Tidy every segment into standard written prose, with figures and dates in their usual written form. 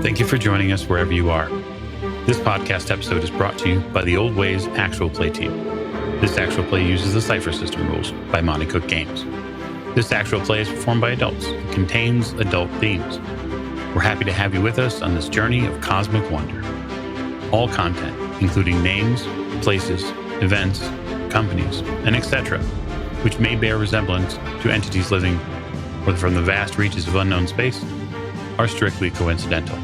Thank you for joining us wherever you are. This podcast episode is brought to you by the Old Ways Actual Play team. This actual play uses the Cipher System rules by Monty Cook Games. This actual play is performed by adults and contains adult themes. We're happy to have you with us on this journey of cosmic wonder. All content, including names, places, events, companies, and etc., which may bear resemblance to entities living from the vast reaches of unknown space, are strictly coincidental.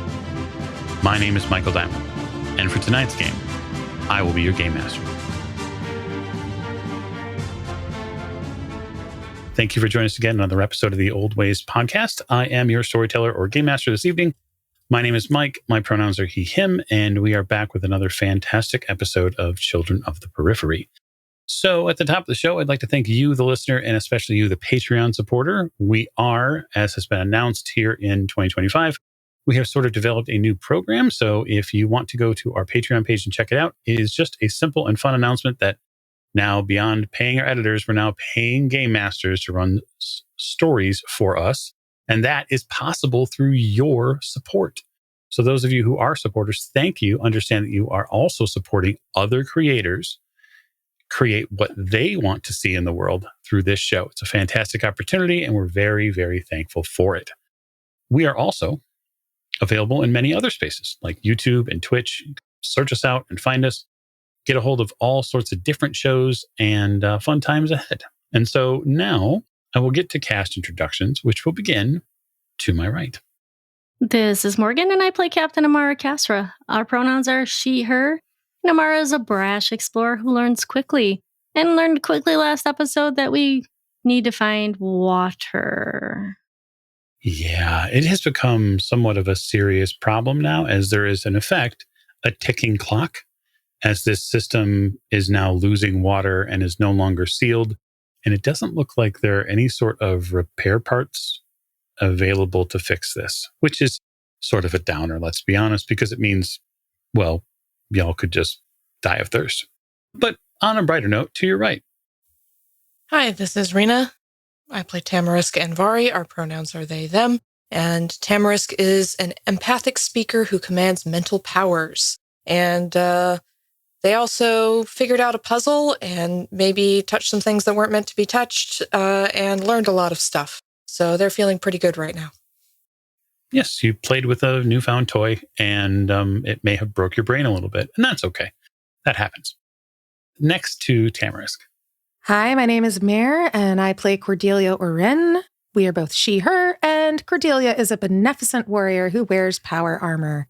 My name is Michael Diamond, and for tonight's game, I will be your game master. Thank you for joining us again on another episode of the Old Ways podcast. I am your storyteller or game master this evening. My name is Mike. My pronouns are he, him, and we are back with another fantastic episode of Children of the Periphery. So at the top of the show, I'd like to thank you, the listener, and especially you, the Patreon supporter. We are, as has been announced here in 2025, we have sort of developed a new program. So if you want to go to our Patreon page and check it out, it is just a simple and fun announcement that now, beyond paying our editors, we're now paying game masters to run stories for us. And that is possible through your support. So those of you who are supporters, thank you. Understand that you are also supporting other creators create what they want to see in the world through this show. It's a fantastic opportunity, and we're very, very thankful for it. We are also available in many other spaces like YouTube and Twitch. Search us out and find us. Get a hold of all sorts of different shows and fun times ahead. And so now I will get to cast introductions, which will begin to my right. This is Morgan, and I play Captain Amara Kasra. Our pronouns are she, her. And Amara is a brash explorer who learns quickly, and learned quickly last episode that we need to find water. Yeah, it has become somewhat of a serious problem now, as there is, in effect, a ticking clock, as this system is now losing water and is no longer sealed. And it doesn't look like there are any sort of repair parts available to fix this, which is sort of a downer, let's be honest, because it means, well, y'all could just die of thirst. But on a brighter note, to your right. Hi, this is Rena. I play Tamarisk Anvari. Our pronouns are they, them. And Tamarisk is an empathic speaker who commands mental powers. And they also figured out a puzzle and maybe touched some things that weren't meant to be touched and learned a lot of stuff. So they're feeling pretty good right now. Yes, you played with a newfound toy, and it may have broke your brain a little bit, and that's okay. That happens. Next to Tamarisk. Hi, my name is Mare, and I play Cordelia Oren. We are both she, her, and Cordelia is a beneficent warrior who wears power armor.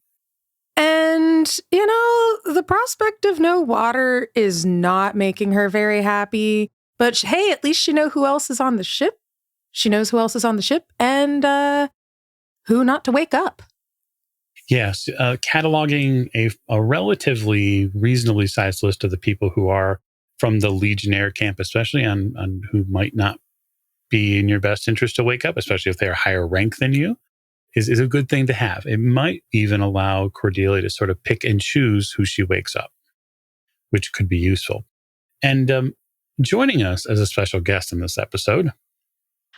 And, the prospect of no water is not making her very happy. But hey, at least she knows who else is on the ship. She knows who else is on the ship, and who not to wake up. Yes, cataloging a relatively reasonably sized list of the people who are from the Legionnaire camp, especially on who might not be in your best interest to wake up, especially if they're higher rank than you, is a good thing to have. It might even allow Cordelia to sort of pick and choose who she wakes up, which could be useful. And joining us as a special guest in this episode.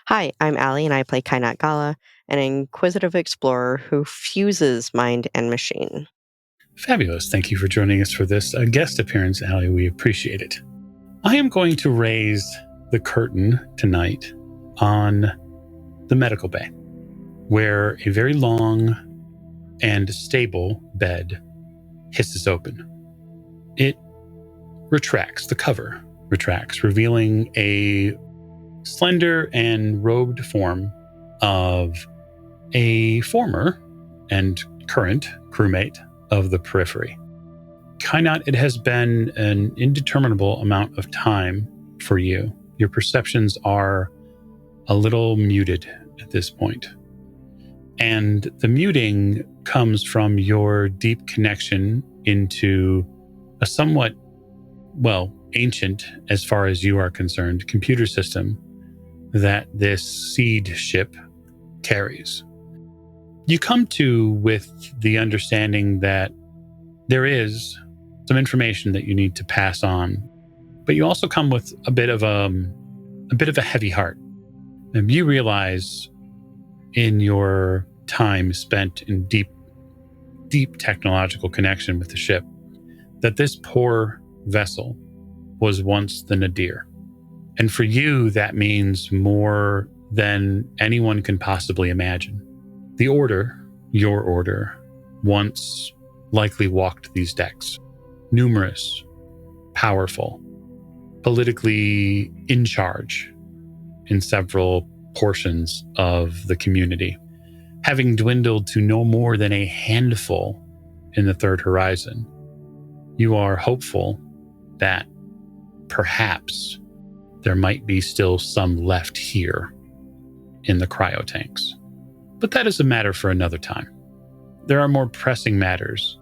Hi, I'm Allie, and I play Kainat Gala, an inquisitive explorer who fuses mind and machine. Fabulous. Thank you for joining us for this guest appearance, Allie. We appreciate it. I am going to raise the curtain tonight on the medical bay, where a very long and stable bed hisses open. It retracts, the cover retracts, revealing a slender and robed form of a former and current crewmate of the Periphery. Kainat, it has been an indeterminable amount of time for you. Your perceptions are a little muted at this point. And the muting comes from your deep connection into a somewhat, ancient, as far as you are concerned, computer system that this seed ship carries. You come to with the understanding that there is some information that you need to pass on, but you also come with a bit of a heavy heart. And you realize in your time spent in deep deep technological connection with the ship, that this poor vessel was once the Nadir. And for you, that means more than anyone can possibly imagine. The Order, your Order, once likely walked these decks. Numerous, powerful, politically in charge in several portions of the community, having dwindled to no more than a handful in the Third Horizon. You are hopeful that perhaps there might be still some left here in the cryotanks. But that is a matter for another time. There are more pressing matters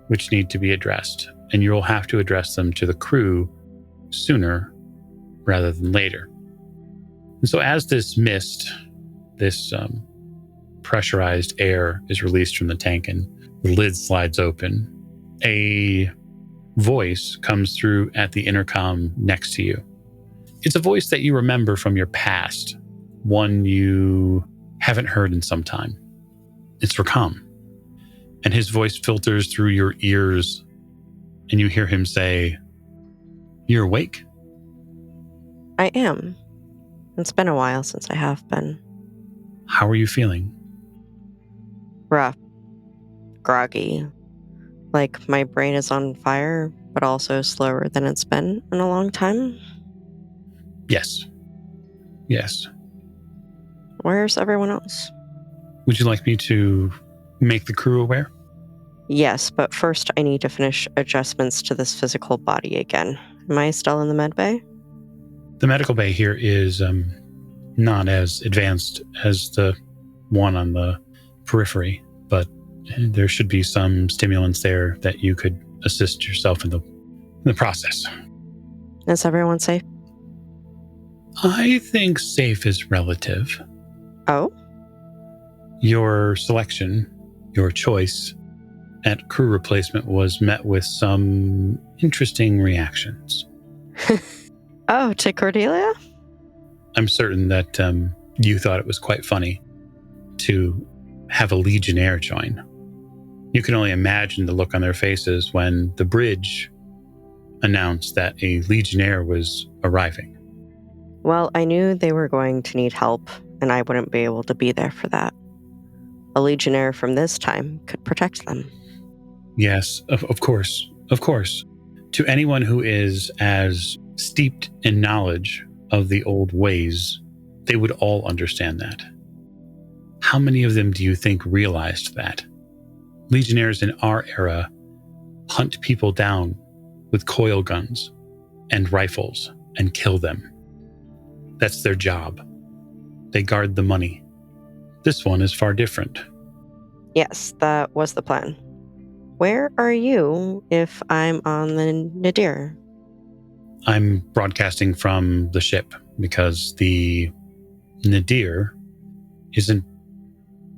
which need to be addressed, and you'll have to address them to the crew sooner rather than later. And so as this mist, this pressurized air is released from the tank and the lid slides open, a voice comes through at the intercom next to you. It's a voice that you remember from your past, one you haven't heard in some time. It's Rakam. And his voice filters through your ears, and you hear him say, "You're awake?" I am. It's been a while since I have been. How are you feeling? Rough. Groggy. Like my brain is on fire, but also slower than it's been in a long time. Yes. Yes. Where's everyone else? Would you like me to make the crew aware? Yes, but first I need to finish adjustments to this physical body again. Am I still in the med bay? The medical bay here is not as advanced as the one on the periphery, but there should be some stimulants there that you could assist yourself in the process. Is everyone safe? I think safe is relative. Oh? Your selection, your choice at crew replacement was met with some interesting reactions. Oh, to Cordelia? I'm certain that you thought it was quite funny to have a Legionnaire join. You can only imagine the look on their faces when the bridge announced that a Legionnaire was arriving. Well, I knew they were going to need help, and I wouldn't be able to be there for that. A Legionnaire from this time could protect them. Yes, of course, of course. To anyone who is as steeped in knowledge of the old ways, they would all understand that. How many of them do you think realized that? Legionnaires in our era hunt people down with coil guns and rifles and kill them. That's their job. They guard the money. This one is far different. Yes, that was the plan. Where are you if I'm on the Nadir? I'm broadcasting from the ship because the Nadir isn't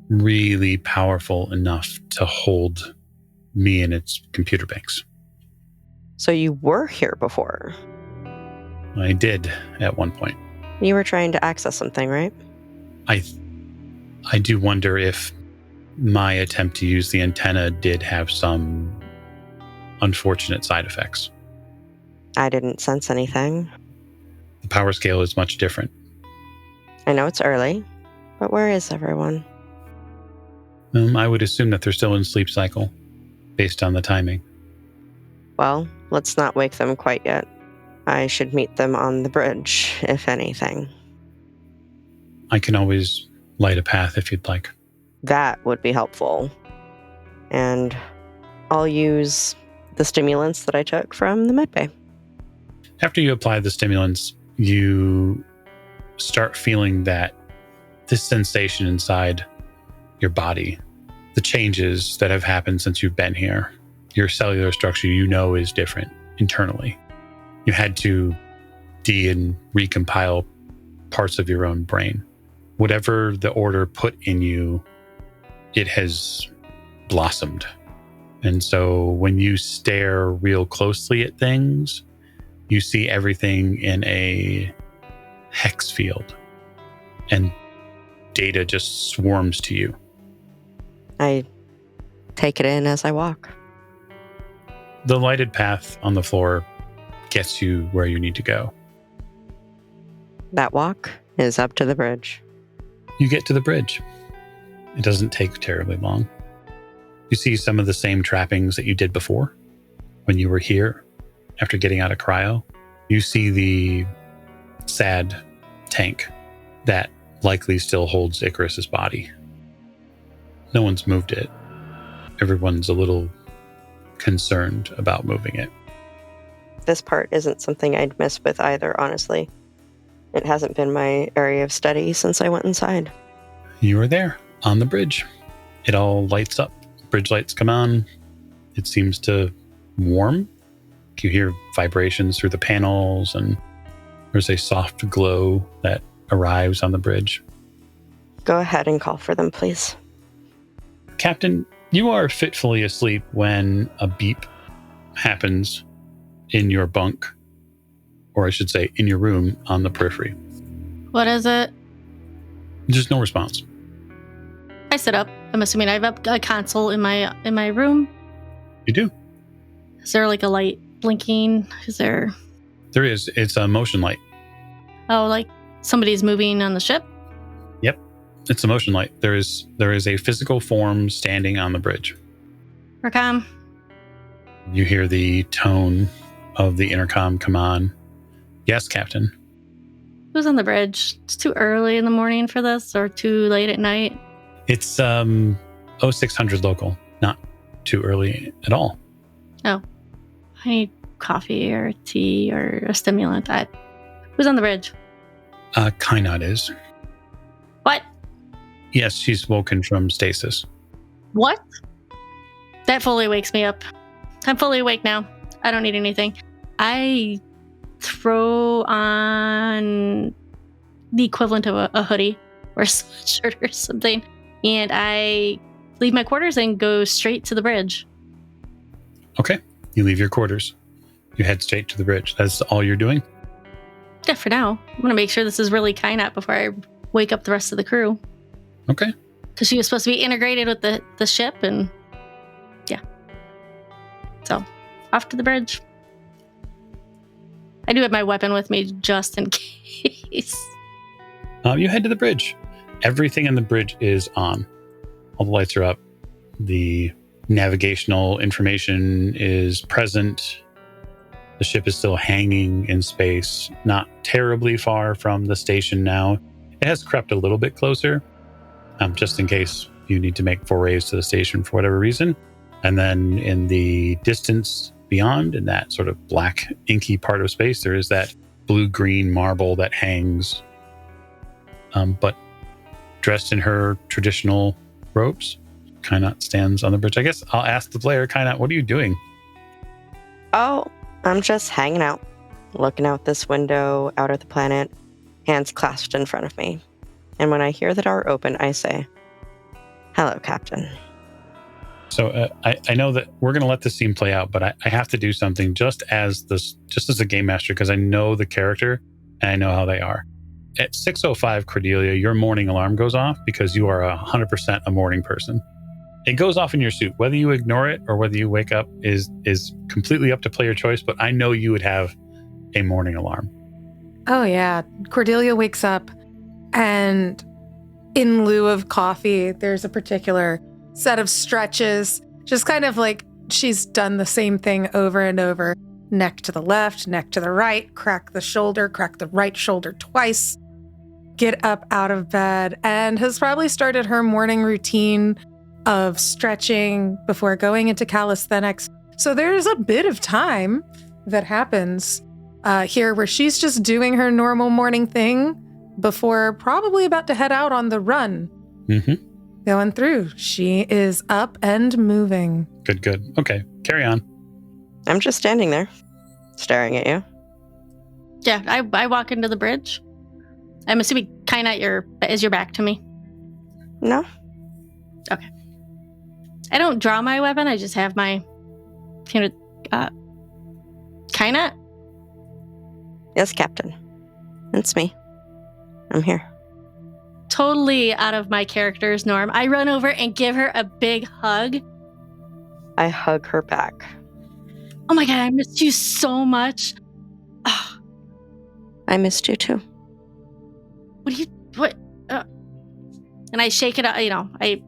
really powerful enough to hold me in its computer banks. So you were here before? I did at one point. You were trying to access something, right? I do wonder if my attempt to use the antenna did have some unfortunate side effects. I didn't sense anything. The power scale is much different. I know it's early, but where is everyone? I would assume that they're still in sleep cycle, based on the timing. Well, let's not wake them quite yet. I should meet them on the bridge, if anything. I can always light a path if you'd like. That would be helpful. And I'll use the stimulants that I took from the medbay. After you apply the stimulants, you start feeling this sensation inside your body, the changes that have happened since you've been here. Your cellular structure, is different internally. You had to and recompile parts of your own brain. Whatever the order put in you, it has blossomed. And so when you stare real closely at things, you see everything in a hex field, and data just swarms to you. I take it in as I walk. The lighted path on the floor gets you where you need to go. That walk is up to the bridge. You get to the bridge. It doesn't take terribly long. You see some of the same trappings that you did before when you were here after getting out of cryo. You see the sad tank that likely still holds Icarus's body. No one's moved it. Everyone's a little concerned about moving it. This part isn't something I'd mess with either, honestly. It hasn't been my area of study since I went inside. You are there on the bridge. It all lights up. Bridge lights come on. It seems to warm. You hear vibrations through the panels, and there's a soft glow that arrives on the bridge. Go ahead and call for them, please. Captain, you are fitfully asleep when a beep happens in your bunk, or I should say in your room on the Periphery. What is it? Just no response. I sit up. I'm assuming I have a console in my room. You do. Is there like a light blinking? Is there? There is. It's a motion light. Oh, like somebody's moving on the ship? Yep. It's a motion light. There is a physical form standing on the bridge. Recom. You hear the tone of the intercom come on. Yes, Captain. Who's on the bridge? It's too early in the morning for this, or too late at night? It's 0600 local. Not too early at all. Oh. I need coffee or tea or a stimulant. Who's on the bridge? Kainat is. What? Yes, she's woken from stasis. What? That fully wakes me up. I'm fully awake now. I don't need anything. I throw on the equivalent of a hoodie or a sweatshirt or something, and I leave my quarters and go straight to the bridge. Okay. You leave your quarters. You head straight to the bridge. That's all you're doing? Yeah, for now. I'm going to make sure this is really Kainat before I wake up the rest of the crew. Okay. Because she was supposed to be integrated with the ship, and yeah. So, off to the bridge. I do have my weapon with me just in case. You head to the bridge. Everything in the bridge is on. All the lights are up. The navigational information is present. The ship is still hanging in space, not terribly far from the station now. It has crept a little bit closer, just in case you need to make forays to the station for whatever reason. And then in the distance beyond, in that sort of black, inky part of space, there is that blue-green marble that hangs, but dressed in her traditional robes. Kainat stands on the bridge. I guess I'll ask the player, Kainat, what are you doing? Oh, I'm just hanging out, looking out this window, out at the planet, hands clasped in front of me. And when I hear the door open, I say, "Hello, Captain." So I know that we're going to let this scene play out, but I have to do something just as a game master, because I know the character and I know how they are. At 6:05, Cordelia, your morning alarm goes off because you are 100% a morning person. It goes off in your suit. Whether you ignore it or whether you wake up is completely up to player choice, but I know you would have a morning alarm. Oh, yeah. Cordelia wakes up, and in lieu of coffee, there's a particular set of stretches, just kind of like she's done the same thing over and over. Neck to the left, neck to the right, crack the right shoulder twice, get up out of bed, and has probably started her morning routine of stretching before going into calisthenics. So there's a bit of time that happens here where she's just doing her normal morning thing before probably about to head out on the run. Mm-hmm. Going through. She is up and moving. Good. Okay, carry on. I'm just standing there, staring at you. Yeah, I walk into the bridge. I'm assuming Kainat is your back to me. No. Okay. I don't draw my weapon. I just have my Kainat? Yes, Captain. It's me. I'm here. Totally out of my character's norm. I run over and give her a big hug I hug her back. Oh my God, I missed you so much. Oh, I missed you too. what? And I shake it out, I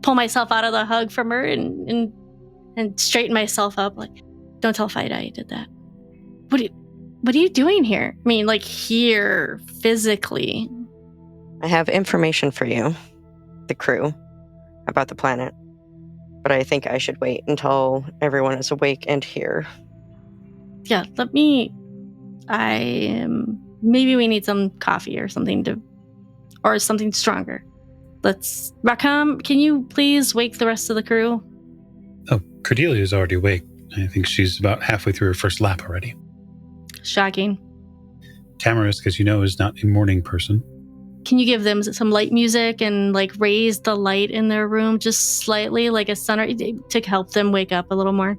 pull myself out of the hug from her and straighten myself up. Like, don't tell Fida I did that. What are you doing here? I mean, like, here, physically. I have information for you, the crew, about the planet. But I think I should wait until everyone is awake and here. Yeah, maybe we need some coffee or something or something stronger. Rakam, can you please wake the rest of the crew? Oh, Cordelia's already awake. I think she's about halfway through her first lap already. Shocking. Tamarisk, as you know, is not a morning person. Can you give them some light music and like raise the light in their room just slightly, like a sunrise, to help them wake up a little more?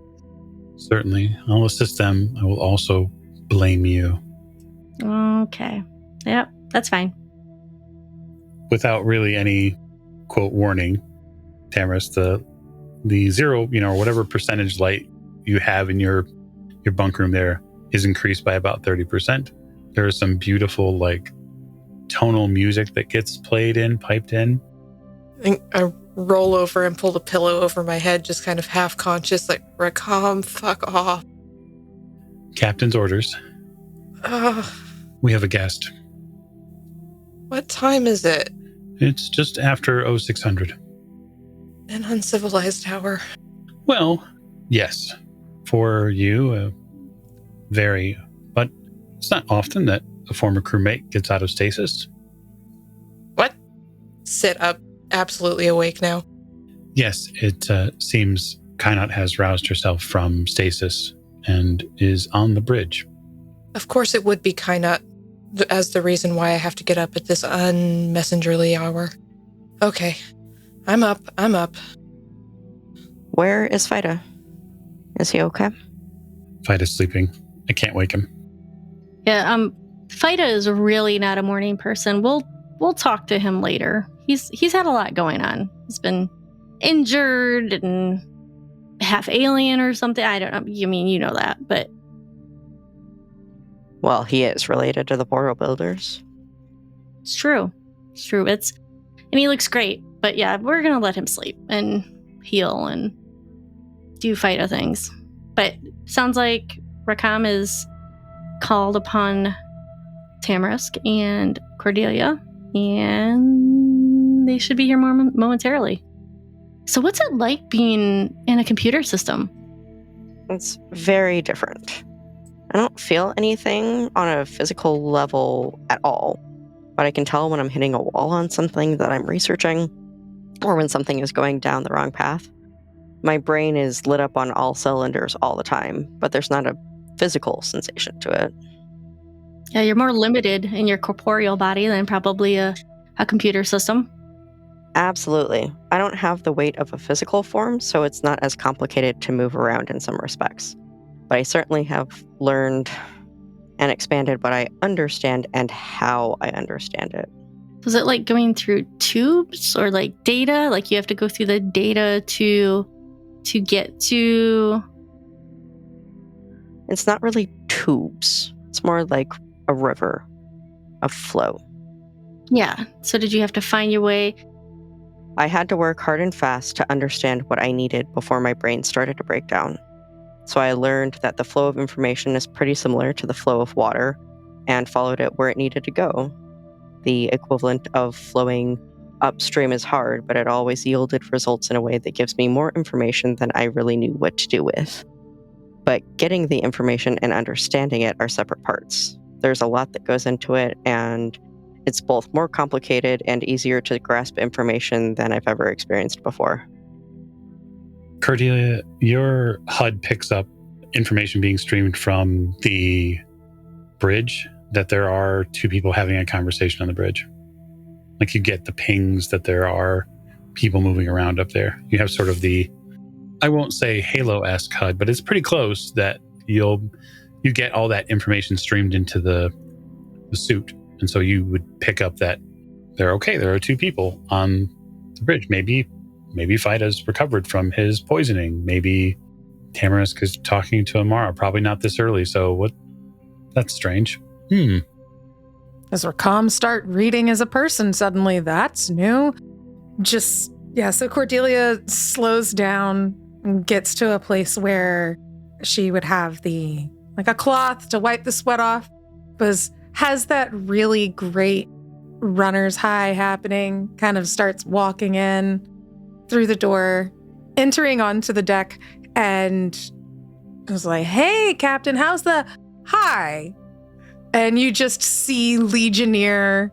Certainly. I'll assist them. I will also blame you. Okay. Yep, that's fine. Without really any, quote, warning, Tamarisk, the zero, or whatever percentage light you have in your bunk room there is increased by about 30%. There is some beautiful, like, tonal music that gets piped in. I roll over and pull the pillow over my head, just kind of half conscious, like, Rakam, fuck off. Captain's orders. We have a guest. What time is it? It's just after 0600. An uncivilized hour. Well, yes. For you, very. But it's not often that a former crewmate gets out of stasis. What? Sit up, absolutely awake now. Yes, it seems Kainat has roused herself from stasis and is on the bridge. Of course it would be Kainat, as the reason why I have to get up at this unmessengerly hour. Okay, I'm up. Where is Fida? Is he okay? Fida's sleeping. I can't wake him. Yeah, Fida is really not a morning person. We'll talk to him later. He's had a lot going on. He's been injured and half alien or something. I don't know. You know that, but Well, he is related to the portal builders. it's true. And he looks great. But yeah, we're gonna let him sleep and heal and do Fida things. But sounds like Rakam is called upon Tamarisk and Cordelia, and they should be here momentarily. So what's it like being in a computer system? It's very different. I don't feel anything on a physical level at all, but I can tell when I'm hitting a wall on something that I'm researching, or when something is going down the wrong path. My brain is lit up on all cylinders all the time, but there's not a physical sensation to it. Yeah, you're more limited in your corporeal body than probably a computer system. Absolutely. I don't have the weight of a physical form, so it's not as complicated to move around in some respects. But I certainly have learned and expanded what I understand and how I understand it. Was it like going through tubes or like data? Like you have to go through the data to get to... It's not really tubes. It's more like a river, a flow. Yeah. So did you have to find your way? I had to work hard and fast to understand what I needed before my brain started to break down. So I learned that the flow of information is pretty similar to the flow of water and followed it where it needed to go. The equivalent of flowing upstream is hard, but it always yielded results in a way that gives me more information than I really knew what to do with. But getting the information and understanding it are separate parts. There's a lot that goes into it, and it's both more complicated and easier to grasp information than I've ever experienced before. Cordelia, your HUD picks up information being streamed from the bridge, that there are two people having a conversation on the bridge. Like you get the pings that there are people moving around up there. You have sort of the, I won't say Halo-esque HUD, but it's pretty close that you get all that information streamed into the suit. And so you would pick up that there are two people on the bridge. Maybe maybe Fida's recovered from his poisoning. Maybe Tamarisk is talking to Amara. Probably not this early, so what? That's strange. Does Rakam start reading as a person suddenly? That's new. So Cordelia slows down and gets to a place where she would have a cloth to wipe the sweat off, but has that really great runner's high happening, kind of starts walking in through the door, entering onto the deck, and was like, "Hey, Captain, how's the hi?" And you just see Legionnaire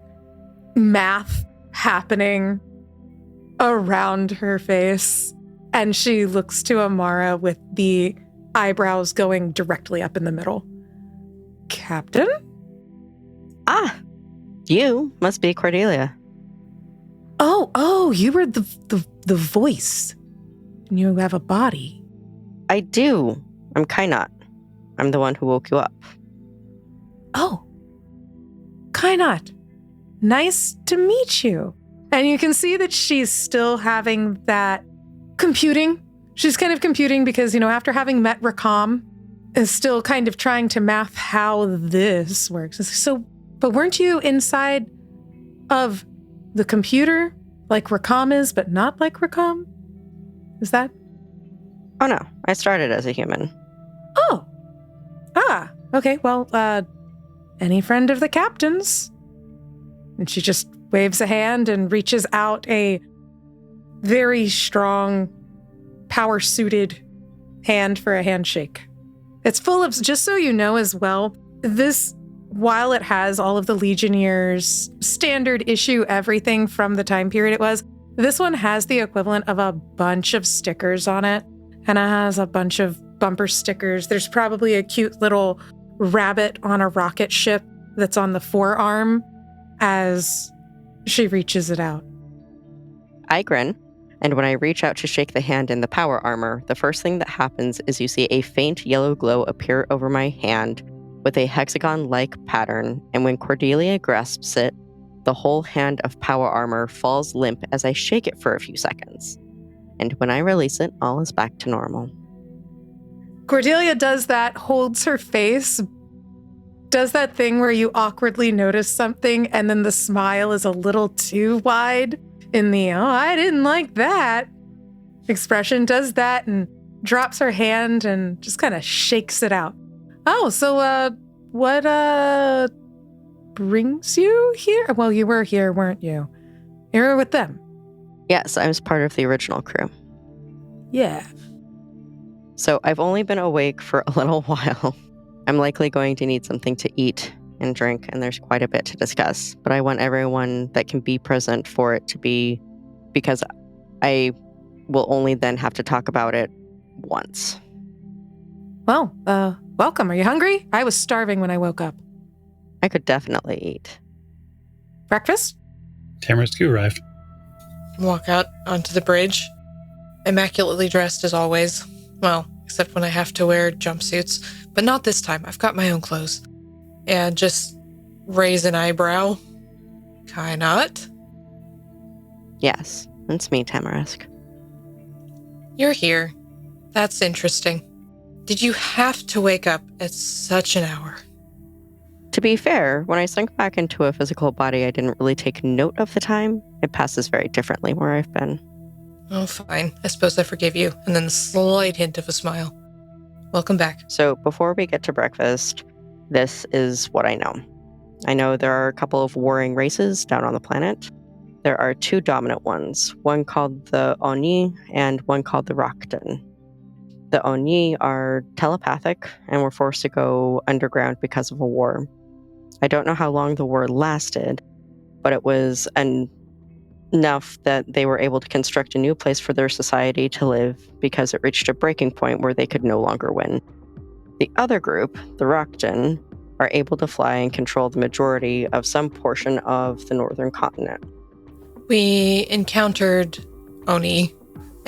math happening around her face. And she looks to Amara with the eyebrows going directly up in the middle. Captain? Ah, you must be Cordelia. Oh, you were the voice. And you have a body. I do. I'm Kainat. I'm the one who woke you up. Oh, Kainat. Nice to meet you. And you can see that she's still having that computing. She's kind of computing because, after having met Rakam, is still kind of trying to math how this works. So, but weren't you inside of the computer like Rakam is, but not like Rakam? Is that? Oh no, I started as a human. Oh. Okay, well, any friend of the captain's? And she just waves a hand and reaches out a very strong, power-suited hand for a handshake. It's full of, just so you know as well, this, while it has all of the Legionnaires' standard issue everything from the time period it was, this one has the equivalent of a bunch of stickers on it, and it has a bunch of bumper stickers. There's probably a cute little rabbit on a rocket ship that's on the forearm as she reaches it out. I grin, and when I reach out to shake the hand in the power armor, the first thing that happens is you see a faint yellow glow appear over my hand with a hexagon-like pattern, and when Cordelia grasps it, the whole hand of power armor falls limp as I shake it for a few seconds. And when I release it, all is back to normal. Cordelia does that, holds her face, does that thing where you awkwardly notice something and then the smile is a little too wide in the, oh, I didn't like that expression, does that and drops her hand and just kind of shakes it out. Oh, so, what, brings you here? Well, you were here, weren't you? You were with them. Yes, I was part of the original crew. Yeah. So I've only been awake for a little while. I'm likely going to need something to eat and drink, and there's quite a bit to discuss. But I want everyone that can be present for it to be, because I will only then have to talk about it once. Well, welcome. Are you hungry? I was starving when I woke up. I could definitely eat. Breakfast? Tamarisk, you arrived. Walk out onto the bridge, immaculately dressed as always. Well, except when I have to wear jumpsuits. But not this time. I've got my own clothes. And just raise an eyebrow. Kainat? Yes, it's me, Tamarisk. You're here. That's interesting. Did you have to wake up at such an hour? To be fair, when I sunk back into a physical body, I didn't really take note of the time. It passes very differently where I've been. Oh, fine. I suppose I forgive you. And then the slight hint of a smile. Welcome back. So before we get to breakfast, this is what I know. I know there are a couple of warring races down on the planet. There are two dominant ones, one called the Oni and one called the Rakten. The Oni are telepathic and were forced to go underground because of a war. I don't know how long the war lasted, but it was enough that they were able to construct a new place for their society to live because it reached a breaking point where they could no longer win. The other group, the Rakten, are able to fly and control the majority of some portion of the northern continent. We encountered Oni,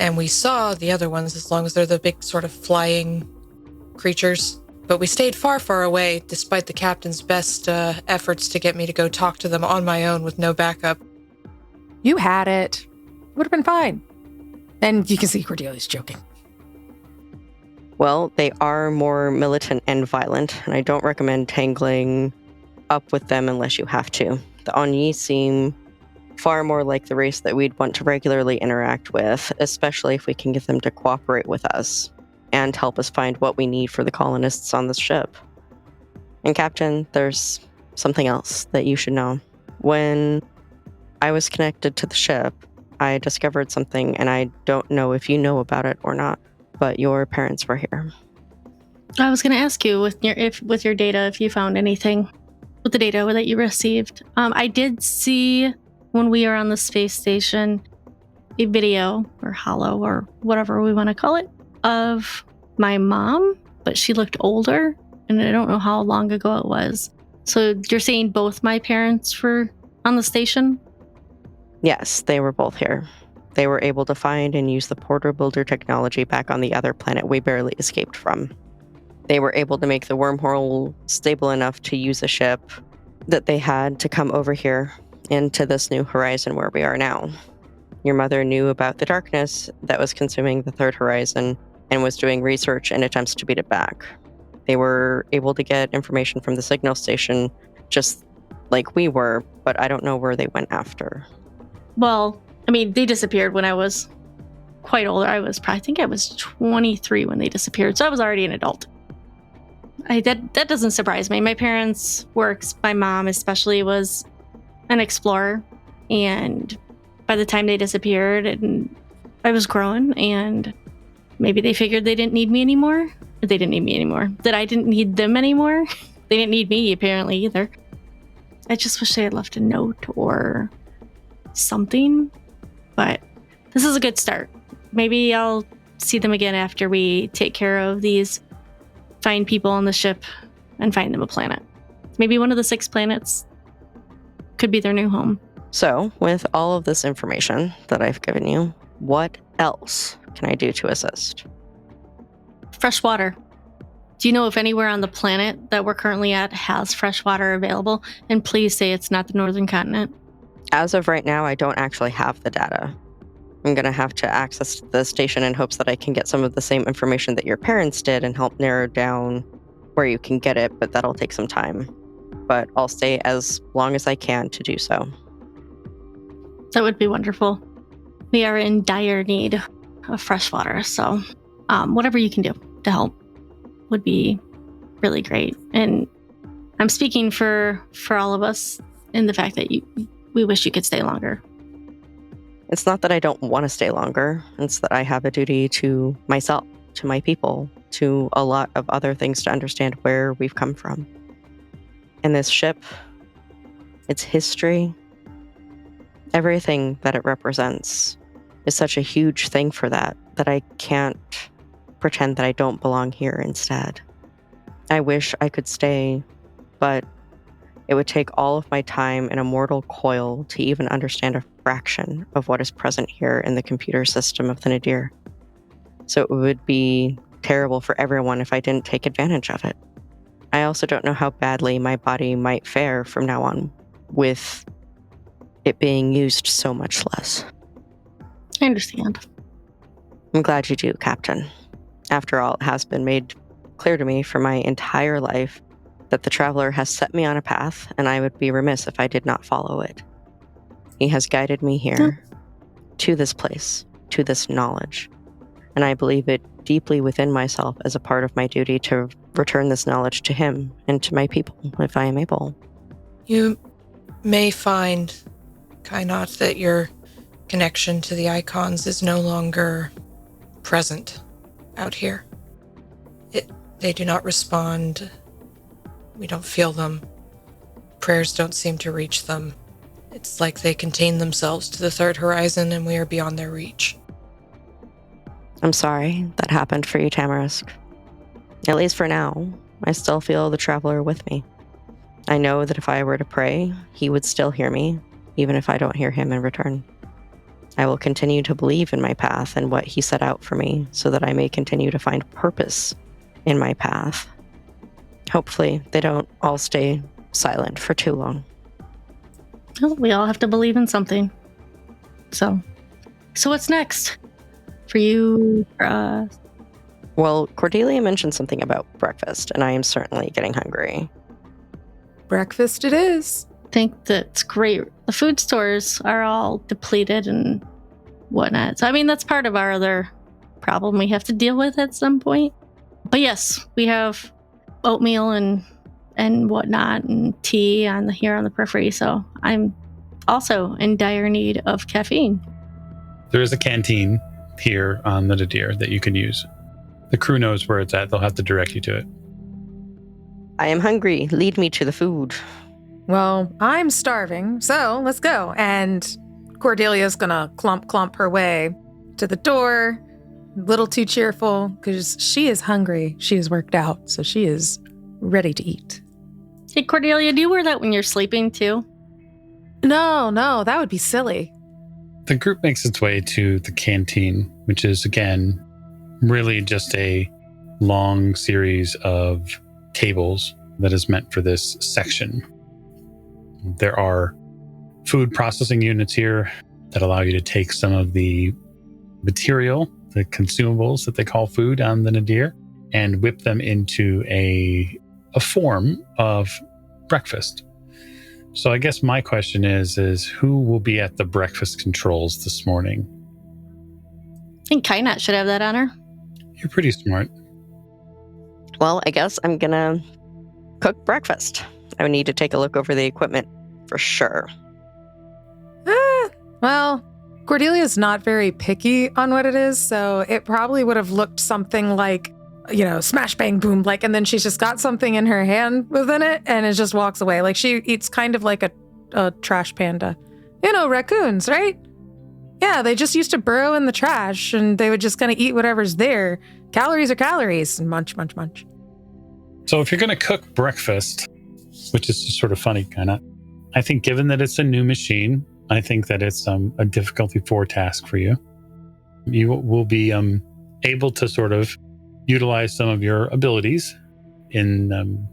and we saw the other ones as long as they're the big sort of flying creatures. But we stayed far, far away, despite the captain's best efforts to get me to go talk to them on my own with no backup. You had it. Would have been fine. And you can see Cordelia's joking. Well, they are more militant and violent, and I don't recommend tangling up with them unless you have to. The Onyi seem far more like the race that we'd want to regularly interact with, especially if we can get them to cooperate with us and help us find what we need for the colonists on this ship. And Captain, there's something else that you should know. When I was connected to the ship, I discovered something, and I don't know if you know about it or not, but your parents were here. I was going to ask you with your data if you found anything with the data that you received. I did see when we were on the space station a video or holo or whatever we want to call it of my mom, but she looked older, and I don't know how long ago it was. So you're saying both my parents were on the station? Yes, they were both here. They were able to find and use the portal builder technology back on the other planet we barely escaped from. They were able to make the wormhole stable enough to use a ship that they had to come over here into this new horizon where we are now. Your mother knew about the darkness that was consuming the third horizon and was doing research and attempts to beat it back. They were able to get information from the signal station just like we were, but I don't know where they went after. Well, I mean, they disappeared when I was quite older. I think I was 23 when they disappeared, so I was already an adult. That doesn't surprise me. My parents' works, my mom especially, was an explorer, and by the time they disappeared, and I was grown, and maybe they figured they didn't need me anymore. They didn't need me anymore. That I didn't need them anymore. They didn't need me apparently either. I just wish they had left a note or something. But this is a good start. Maybe I'll see them again after we take care of these fine people on the ship and find them a planet. Maybe one of the 6 planets could be their new home. So, with all of this information that I've given you, what else can I do to assist? Fresh water. Do you know if anywhere on the planet that we're currently at has fresh water available? And please say it's not the northern continent. As of right now, I don't actually have the data. I'm going to have to access the station in hopes that I can get some of the same information that your parents did and help narrow down where you can get it, but that'll take some time. But I'll stay as long as I can to do so. That would be wonderful. We are in dire need of fresh water, so whatever you can do to help would be really great. And I'm speaking for all of us in the fact that we wish you could stay longer. It's not that I don't want to stay longer. It's that I have a duty to myself, to my people, to a lot of other things to understand where we've come from. And this ship, its history, everything that it represents is such a huge thing for that I can't pretend that I don't belong here instead. I wish I could stay, but it would take all of my time in a mortal coil to even understand a fraction of what is present here in the computer system of the Nadir. So it would be terrible for everyone if I didn't take advantage of it. I also don't know how badly my body might fare from now on with it being used so much less. I understand. I'm glad you do, Captain. After all, it has been made clear to me for my entire life that the Traveler has set me on a path, and I would be remiss if I did not follow it. He has guided me here, to this place, to this knowledge, and I believe it deeply within myself as a part of my duty to return this knowledge to him and to my people, if I am able. You may find, Kainat, that your connection to the icons is no longer present out here. They do not respond. We don't feel them. Prayers don't seem to reach them. It's like they contain themselves to the third horizon and we are beyond their reach. I'm sorry that happened for you, Tamarisk. At least for now, I still feel the Traveler with me. I know that if I were to pray, he would still hear me, even if I don't hear him in return. I will continue to believe in my path and what he set out for me so that I may continue to find purpose in my path. Hopefully, they don't all stay silent for too long. Well, we all have to believe in something. So what's next? For you, Well, Cordelia mentioned something about breakfast, and I am certainly getting hungry. Breakfast it is. think that's great. The food stores are all depleted and whatnot. So, I mean, that's part of our other problem we have to deal with at some point. But yes, we have oatmeal and whatnot and tea here on the periphery. So I'm also in dire need of caffeine. There is a canteen here on the Nadir that you can use. The crew knows where it's at. They'll have to direct you to it. I am hungry. Lead me to the food. Well, I'm starving, so let's go. And Cordelia's gonna clump her way to the door, a little too cheerful, because she is hungry. She has worked out, so she is ready to eat. Hey, Cordelia, do you wear that when you're sleeping too? No, that would be silly. The group makes its way to the canteen, which is, again, really just a long series of tables that is meant for this section. There are food processing units here that allow you to take some of the material, the consumables that they call food on the Nadir, and whip them into a form of breakfast. So I guess my question is who will be at the breakfast controls this morning? I think Kainat should have that honor. You're pretty smart. Well, I guess I'm gonna cook breakfast. I would need to take a look over the equipment for sure. Well, Cordelia's not very picky on what it is, so it probably would have looked something like, smash, bang, boom, and then she's just got something in her hand within it, and it just walks away. Like, she eats kind of like a trash panda. Raccoons, right? Yeah, they just used to burrow in the trash, and they would just kind of eat whatever's there. Calories are calories, and munch, munch, munch. So if you're going to cook breakfast, which is just sort of funny, kind of, I think given that it's a new machine, I think that it's a difficulty 4 task for you. You will be able to sort of utilize some of your abilities in,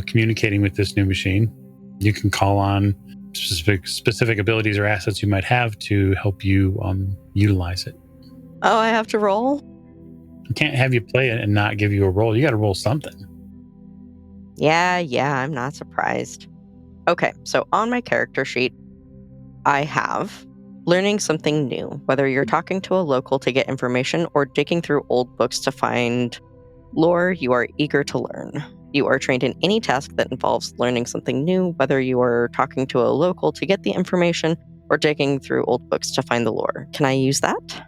communicating with this new machine. You can call on specific abilities or assets you might have to help you utilize it. Oh, I have to roll? I can't have you play it and not give you a roll. You got to roll something. Yeah, I'm not surprised. Okay, so on my character sheet, I have learning something new, whether you're talking to a local to get information or digging through old books to find lore you are eager to learn. You are trained in any task that involves learning something new, whether you are talking to a local to get the information or digging through old books to find the lore. Can I use that?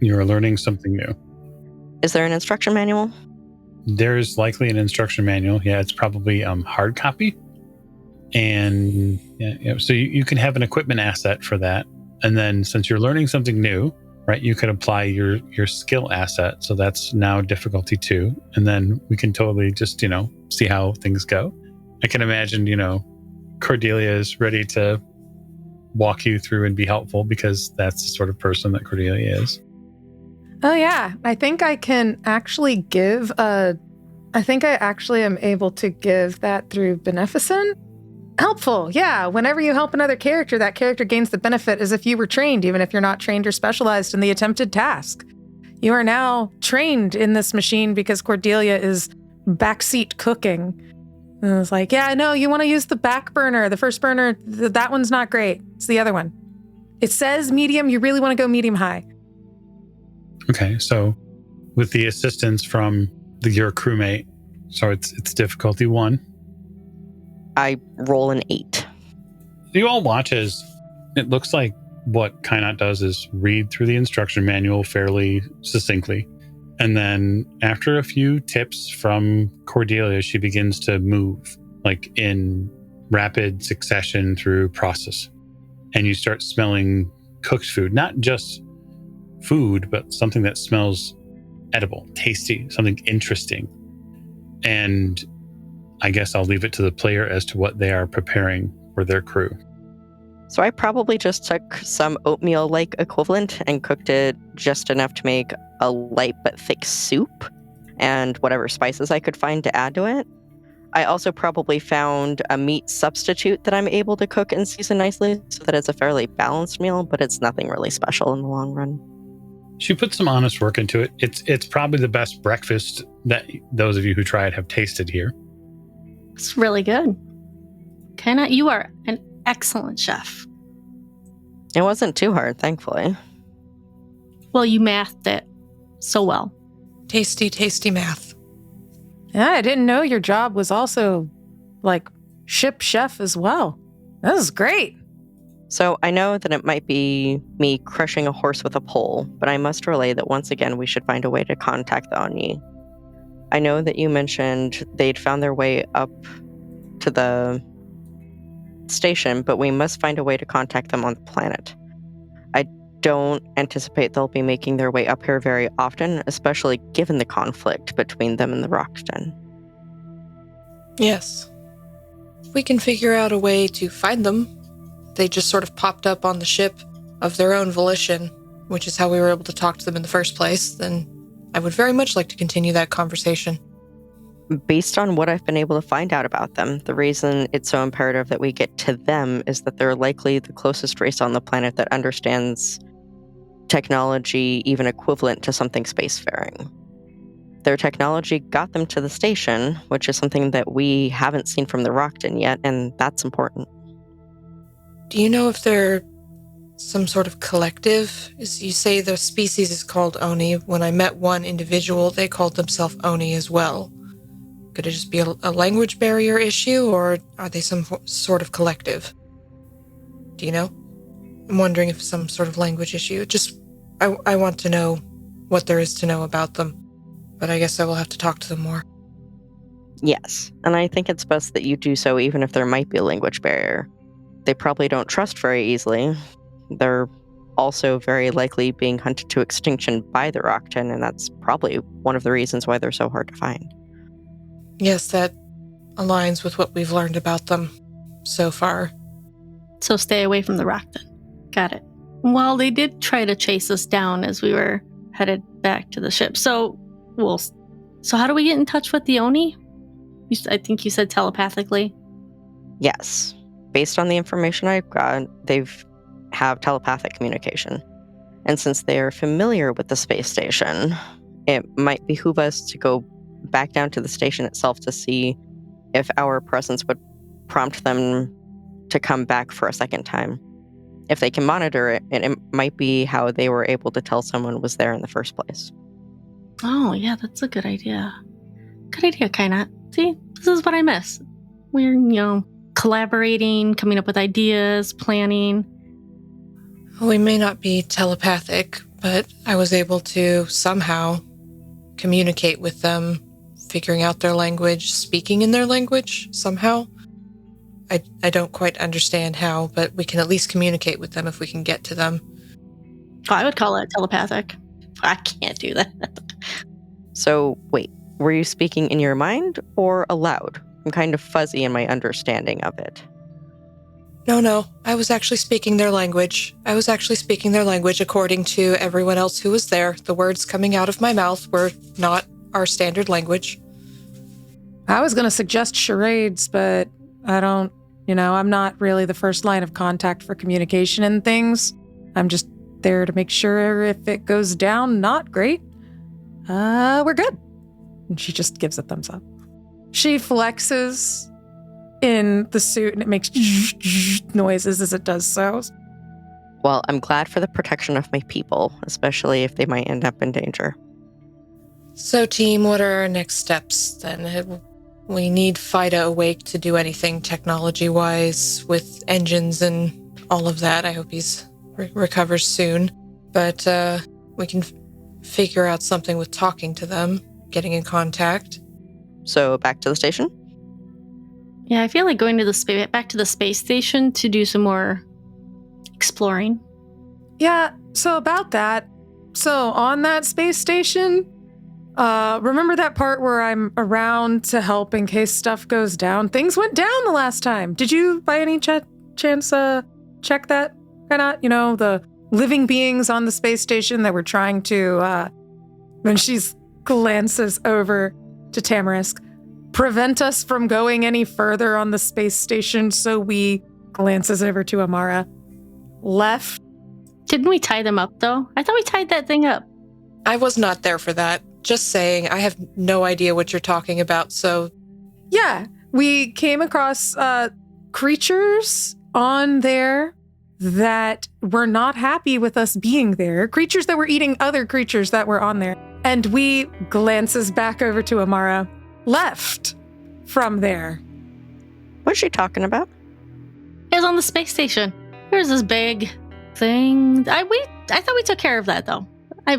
You're learning something new. Is there an instruction manual? There's likely an instruction manual. Yeah, it's probably hard copy. And so you can have an equipment asset for that. And then since you're learning something new, right, you could apply your skill asset. So that's now difficulty 2. And then we can totally just, see how things go. I can imagine, Cordelia is ready to walk you through and be helpful because that's the sort of person that Cordelia is. Oh, yeah. I think I can actually I actually am able to give that through Beneficent. Helpful, yeah. Whenever you help another character, that character gains the benefit as if you were trained, even if you're not trained or specialized in the attempted task. You are now trained in this machine because Cordelia is backseat cooking. And it's like, yeah, no, you want to use the back burner. The first burner, that one's not great. It's the other one. It says medium. You really want to go medium high. Okay, so with the assistance from your crewmate, so it's difficulty 1. I roll an 8. You all watch as it looks like what Kainat does is read through the instruction manual fairly succinctly. And then after a few tips from Cordelia, she begins to move like in rapid succession through process. And you start smelling cooked food, not just food, but something that smells edible, tasty, something interesting. And I guess I'll leave it to the player as to what they are preparing for their crew. So I probably just took some oatmeal-like equivalent and cooked it just enough to make a light but thick soup and whatever spices I could find to add to it. I also probably found a meat substitute that I'm able to cook and season nicely so that it's a fairly balanced meal, but it's nothing really special in the long run. She put some honest work into it. It's probably the best breakfast that those of you who try it have tasted here. It's really good. Kenna, you are an excellent chef. It wasn't too hard, thankfully. Well, you mathed it so well. Tasty, tasty math. Yeah, I didn't know your job was also like ship chef as well. That was great. So I know that it might be me crushing a horse with a pole, but I must relay that once again we should find a way to contact the Oni. I know that you mentioned they'd found their way up to the station, but we must find a way to contact them on the planet. I don't anticipate they'll be making their way up here very often, especially given the conflict between them and the Rockton. Yes. If we can figure out a way to find them, they just sort of popped up on the ship of their own volition, which is how we were able to talk to them in the first place, then I would very much like to continue that conversation. Based on what I've been able to find out about them, the reason it's so imperative that we get to them is that they're likely the closest race on the planet that understands technology even equivalent to something spacefaring. Their technology got them to the station, which is something that we haven't seen from the Rockton yet, and that's important. Do you know if they're some sort of collective? You say the species is called Oni. When I met one individual, they called themselves Oni as well. Could it just be a language barrier issue, or are they some sort of collective? Do you know? I'm wondering if it's some sort of language issue. I want to know what there is to know about them, but I guess I will have to talk to them more. Yes, and I think it's best that you do so even if there might be a language barrier. They probably don't trust very easily. They're also very likely being hunted to extinction by the Rockton, and that's probably one of the reasons why they're so hard to find. Yes, that aligns with what we've learned about them so far. So stay away from the Rockton. Got it. Well, they did try to chase us down as we were headed back to the ship. So how do we get in touch with the Oni? I think you said telepathically. Yes. Based on the information I've got, have telepathic communication. And since they are familiar with the space station, it might behoove us to go back down to the station itself to see if our presence would prompt them to come back for a second time. If they can monitor it, it might be how they were able to tell someone was there in the first place. Oh, yeah, that's a good idea. Good idea, Kainat. See, this is what I miss. We're, collaborating, coming up with ideas, planning. We may not be telepathic, but I was able to somehow communicate with them, figuring out their language, speaking in their language somehow. I don't quite understand how, but we can at least communicate with them if we can get to them. I would call it telepathic. I can't do that. So, wait, were you speaking in your mind or aloud? I'm kind of fuzzy in my understanding of it. No, I was actually speaking their language. According to everyone else who was there. The words coming out of my mouth were not our standard language. I was going to suggest charades, but I don't, I'm not really the first line of contact for communication and things. I'm just there to make sure if it goes down, not great. We're good. And she just gives a thumbs up. She flexes in the suit and it makes noises as it does so. Well, I'm glad for the protection of my people, especially if they might end up in danger. So, team, what are our next steps then? We need Fida awake to do anything technology-wise with engines and all of that. I hope he's recovers soon. But we can figure out something with talking to them, getting in contact. So, back to the station? Yeah, I feel like going to back to the space station to do some more exploring. Yeah, so about that. So on that space station, remember that part where I'm around to help in case stuff goes down? Things went down the last time. Did you, by any chance, check that? The living beings on the space station that were trying to, when she glances over to Tamarisk, prevent us from going any further on the space station, so we glances over to Amara. Left. Didn't we tie them up, though? I thought we tied that thing up. I was not there for that. Just saying, I have no idea what you're talking about, so... Yeah, we came across creatures on there that were not happy with us being there. Creatures that were eating other creatures that were on there. And we, glances back over to Amara, left from there. What's she talking about? It was on the space station. There's this big thing. I thought we took care of that, though. I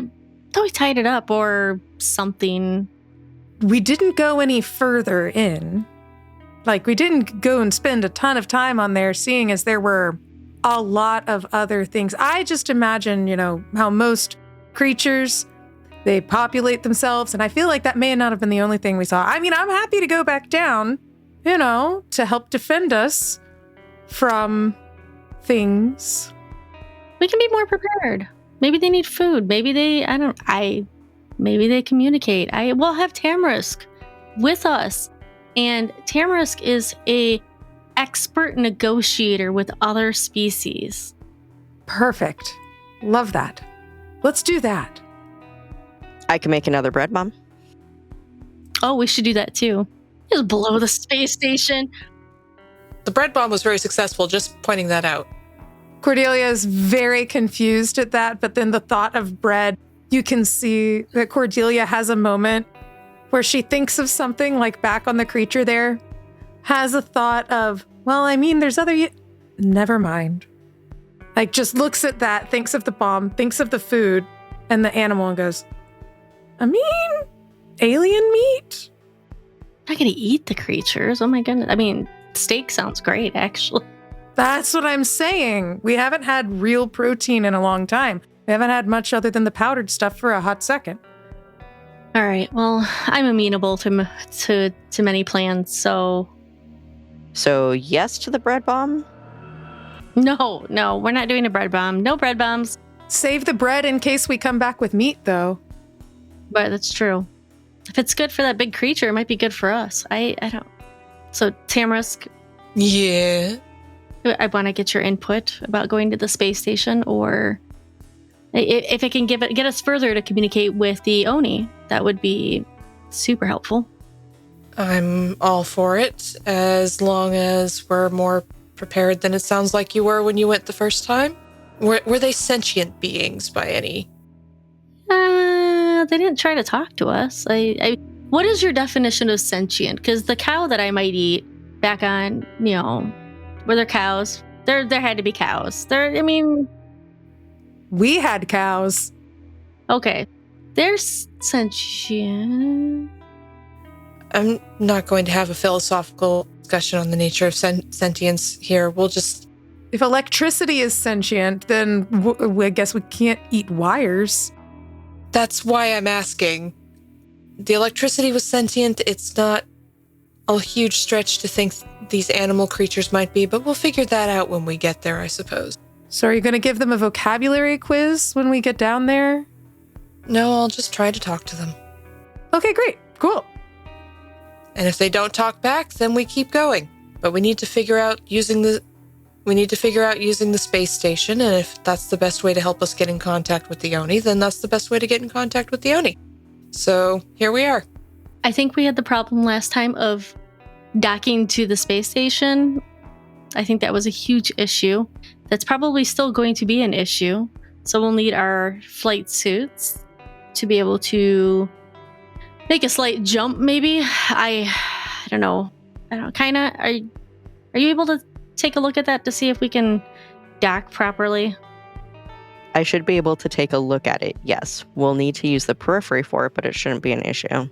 thought we tied it up or something. We didn't go any further in. Like, we didn't go and spend a ton of time on there, seeing as there were a lot of other things. I just imagine, how most creatures, they populate themselves, and I feel like that may not have been the only thing we saw. I mean, I'm happy to go back down, to help defend us from things. We can be more prepared. Maybe they need food. Maybe they, maybe they communicate. We'll have Tamarisk with us. And Tamarisk is a expert negotiator with other species. Perfect. Love that. Let's do that. I can make another bread bomb. Oh, we should do that too. Just blow the space station. The bread bomb was very successful, just pointing that out. Cordelia is very confused at that, but then the thought of bread, you can see that Cordelia has a moment where she thinks of something like back on the creature there, has a thought of, well, I mean, there's other... Never mind. Like, just looks at that, thinks of the bomb, thinks of the food and the animal and goes, I mean, alien meat? I'm not going to eat the creatures. Oh my goodness. I mean, steak sounds great, actually. That's what I'm saying. We haven't had real protein in a long time. We haven't had much other than the powdered stuff for a hot second. All right. Well, I'm amenable to many plans, so... So yes to the bread bomb? No, we're not doing a bread bomb. No bread bombs. Save the bread in case we come back with meat, though. But that's true. If it's good for that big creature, it might be good for us. I don't... So, Tamarisk... Yeah? I want to get your input about going to the space station, or if it can get us further to communicate with the Oni, that would be super helpful. I'm all for it, as long as we're more prepared than it sounds like you were when you went the first time. Were they sentient beings by any? They didn't try to talk to us. What is your definition of sentient? Because the cow that I might eat back on, were there cows? There had to be cows. We had cows. Okay. They're sentient. I'm not going to have a philosophical discussion on the nature of sentience here. We'll just... If electricity is sentient, then I guess we can't eat wires. That's why I'm asking. The electricity was sentient. It's not a huge stretch to think these animal creatures might be, but we'll figure that out when we get there, I suppose. So are you going to give them a vocabulary quiz when we get down there? No, I'll just try to talk to them. Okay, great. Cool. And if they don't talk back, then we keep going. But we need to figure out using the space station, and if that's the best way to help us get in contact with the Oni, then that's the best way to get in contact with the Oni. So here we are. I think we had the problem last time of docking to the space station. I think that was a huge issue. That's probably still going to be an issue. So we'll need our flight suits to be able to make a slight jump, maybe. I don't know. Kinda. Are you able to take a look at that to see if we can dock properly? I should be able to take a look at it, yes. We'll need to use the periphery for it, but it shouldn't be an issue.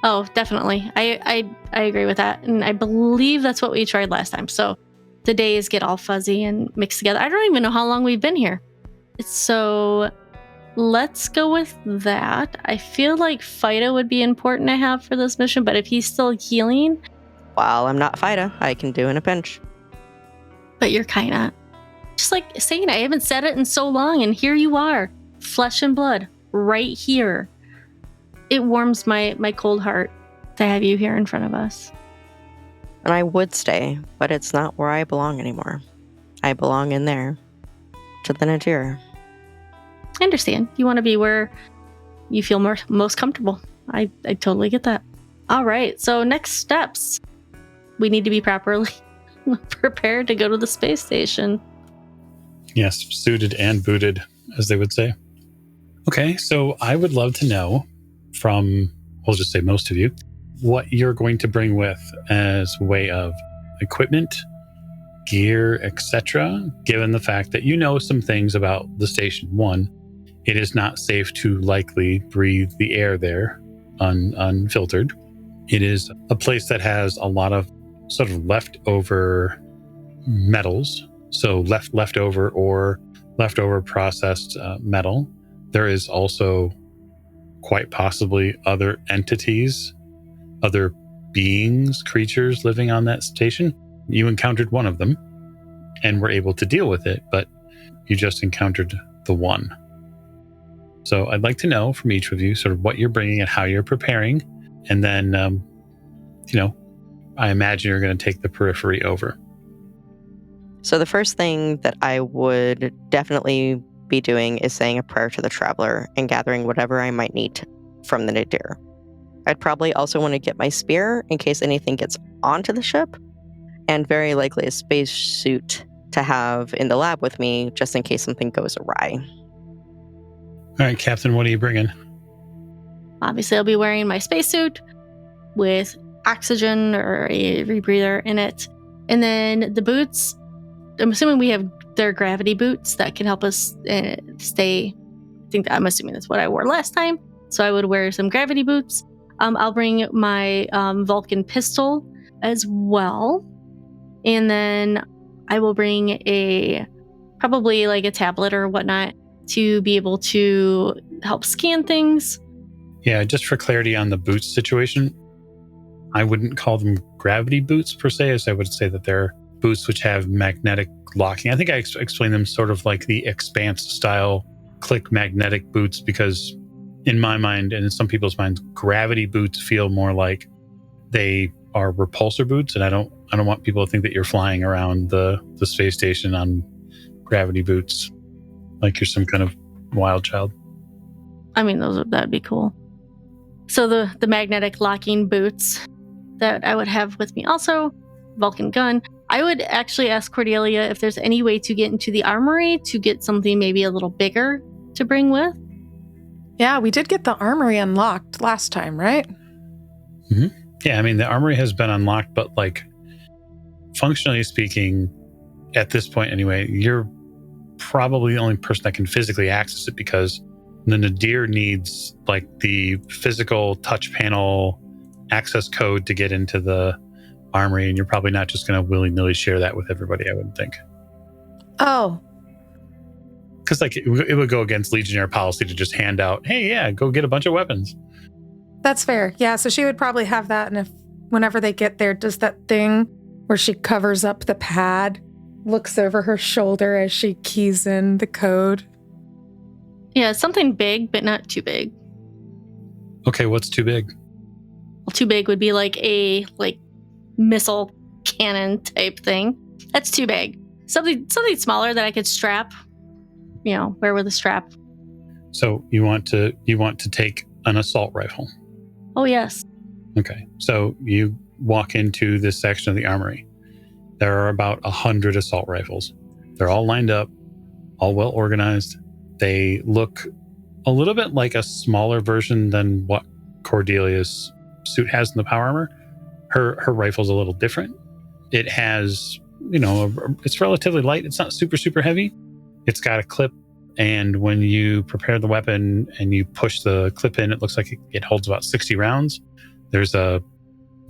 Oh, definitely. I agree with that. And I believe that's what we tried last time. So the days get all fuzzy and mixed together. I don't even know how long we've been here. So let's go with that. I feel like Fida would be important to have for this mission, but if he's still healing... While I'm not Fida, I can do in a pinch. But you're kind of... Just like saying, I haven't said it in so long, and here you are. Flesh and blood. Right here. It warms my cold heart to have you here in front of us. And I would stay, but it's not where I belong anymore. I belong in there. to the nadir. I understand. You want to be where you feel most comfortable. I totally get that. All right. So next steps. We need to be properly prepared to go to the space station. Yes, suited and booted, as they would say. Okay, so I would love to know from, we'll just say most of you, what you're going to bring with as way of equipment, gear, etc., given the fact that you know some things about the station. One, it is not safe to likely breathe the air there unfiltered. It is a place that has a lot of sort of leftover metals, so leftover processed metal. There is also quite possibly other entities, other beings, creatures living on that station. You encountered one of them and were able to deal with it, but you just encountered the one. So I'd like to know from each of you sort of what you're bringing and how you're preparing. And then, I imagine you're going to take the periphery over. So the first thing that I would definitely be doing is saying a prayer to the traveler and gathering whatever I might need from the nadir. I'd probably also want to get my spear in case anything gets onto the ship, and very likely a space suit to have in the lab with me just in case something goes awry. All right, Captain, what are you bringing? Obviously, I'll be wearing my spacesuit with oxygen or a rebreather in it. And then the boots, I'm assuming we have their gravity boots that can help us stay. I'm assuming that's what I wore last time. So I would wear some gravity boots. I'll bring my Vulcan pistol as well. And then I will bring probably like a tablet or whatnot to be able to help scan things. Yeah, just for clarity on the boots situation, I wouldn't call them gravity boots per se, as I would say that they're boots which have magnetic locking. I think I explained them sort of like the Expanse style click magnetic boots, because in my mind and in some people's minds, gravity boots feel more like they are repulsor boots, and I don't want people to think that you're flying around the space station on gravity boots like you're some kind of wild child. I mean, that'd be cool. So the magnetic locking boots that I would have with me, also Vulcan gun. I would actually ask Cordelia if there's any way to get into the armory to get something maybe a little bigger to bring with. Yeah, we did get the armory unlocked last time, right? Mm-hmm. Yeah, I mean, the armory has been unlocked, but like functionally speaking, at this point anyway, you're probably the only person that can physically access it, because the nadir needs like the physical touch panel access code to get into the armory, and you're probably not just going to willy-nilly share that with everybody, I wouldn't think. Oh. Because like it would go against Legionnaire policy to just hand out, hey, yeah, go get a bunch of weapons. That's fair. Yeah, so she would probably have that, and if whenever they get there, does that thing where she covers up the pad, looks over her shoulder as she keys in the code. Yeah, something big, but not too big. Okay, what's too big? Well, too big would be like a missile cannon type thing. That's too big. Something smaller that I could strap. Wear with a strap. So you want to take an assault rifle? Oh yes. Okay, so you walk into this section of the armory. There are about 100 assault rifles. They're all lined up, all well organized. They look a little bit like a smaller version than what Cordelia's suit has in the power armor. Her rifle's a little different. It has, it's relatively light. It's not super, super heavy. It's got a clip, and when you prepare the weapon and you push the clip in, it looks like it holds about 60 rounds. There's a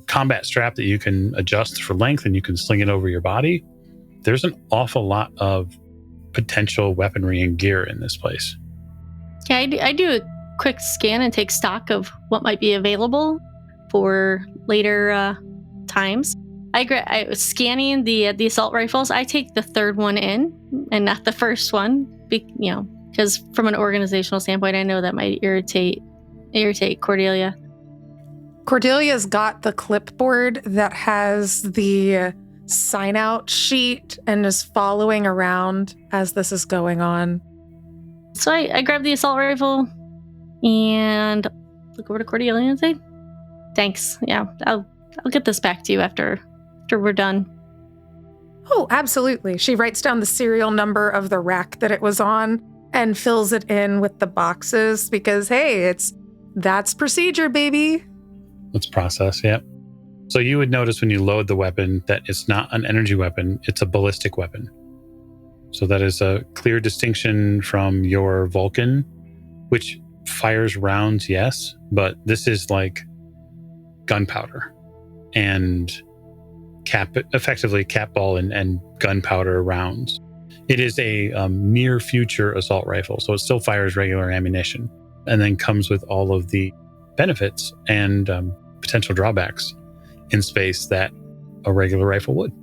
combat strap that you can adjust for length, and you can sling it over your body. There's an awful lot of potential weaponry and gear in this place. Yeah, I do a quick scan and take stock of what might be available for later times. I was scanning the assault rifles. I take the third one in and not the first one, because from an organizational standpoint, I know that might irritate Cordelia. Cordelia's got the clipboard that has the sign out sheet and is following around as this is going on. So I grab the assault rifle and look over to Cordelia and say, "Thanks. Yeah, I'll get this back to you after we're done." Oh, absolutely. She writes down the serial number of the rack that it was on and fills it in with the boxes because, hey, that's procedure, baby. Let's process, yeah. So you would notice when you load the weapon that it's not an energy weapon, it's a ballistic weapon. So that is a clear distinction from your Vulcan, which fires rounds, yes, but this is like gunpowder and effectively cat ball and gunpowder rounds. It is a near future assault rifle, so it still fires regular ammunition and then comes with all of the benefits and potential drawbacks in space that a regular rifle would.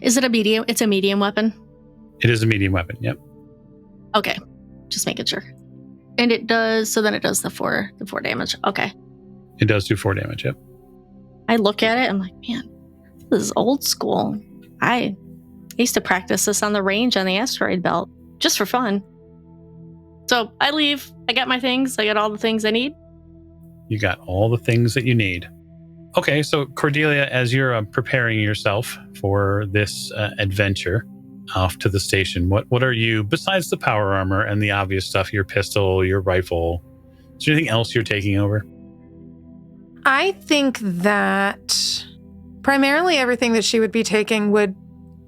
Is it a medium? It's a medium weapon? It is a medium weapon, yep. Okay, just making sure. And it does, so then it does the four damage. Okay. It does do 4 damage, yep. I look at it, I'm like, man, this is old school. I used to practice this on the range on the asteroid belt, just for fun. So I leave, I got my things, I got all the things I need. You got all the things that you need. Okay, so Cordelia, as you're preparing yourself for this adventure off to the station, what are you, besides the power armor and the obvious stuff, your pistol, your rifle, is there anything else you're taking over? I think that primarily everything that she would be taking would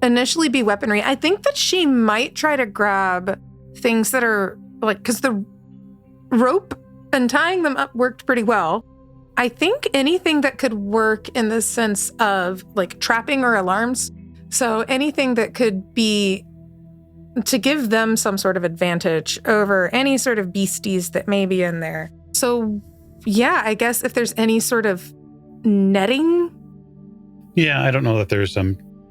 initially be weaponry. I think that she might try to grab things that are like, because the rope and tying them up worked pretty well. I think anything that could work in the sense of like trapping or alarms. So anything that could be to give them some sort of advantage over any sort of beasties that may be in there. So yeah, I guess if there's any sort of netting. Yeah, I don't know that there's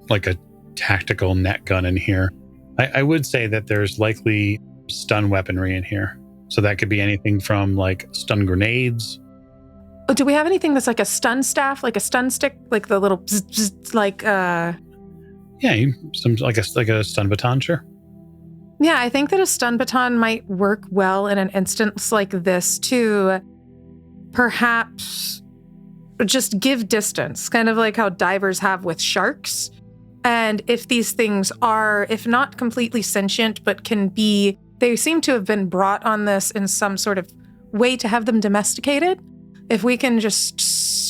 like a tactical net gun in here. I would say that there's likely stun weaponry in here. So that could be anything from like stun grenades. Oh, do we have anything that's like a stun staff, like a stun stick, like the little bzz, bzz, like Yeah, some like a stun baton, sure. Yeah, I think that a stun baton might work well in an instance like this to perhaps just give distance, kind of like how divers have with sharks. And if these things are, if not completely sentient, but can be, they seem to have been brought on this in some sort of way to have them domesticated. If we can just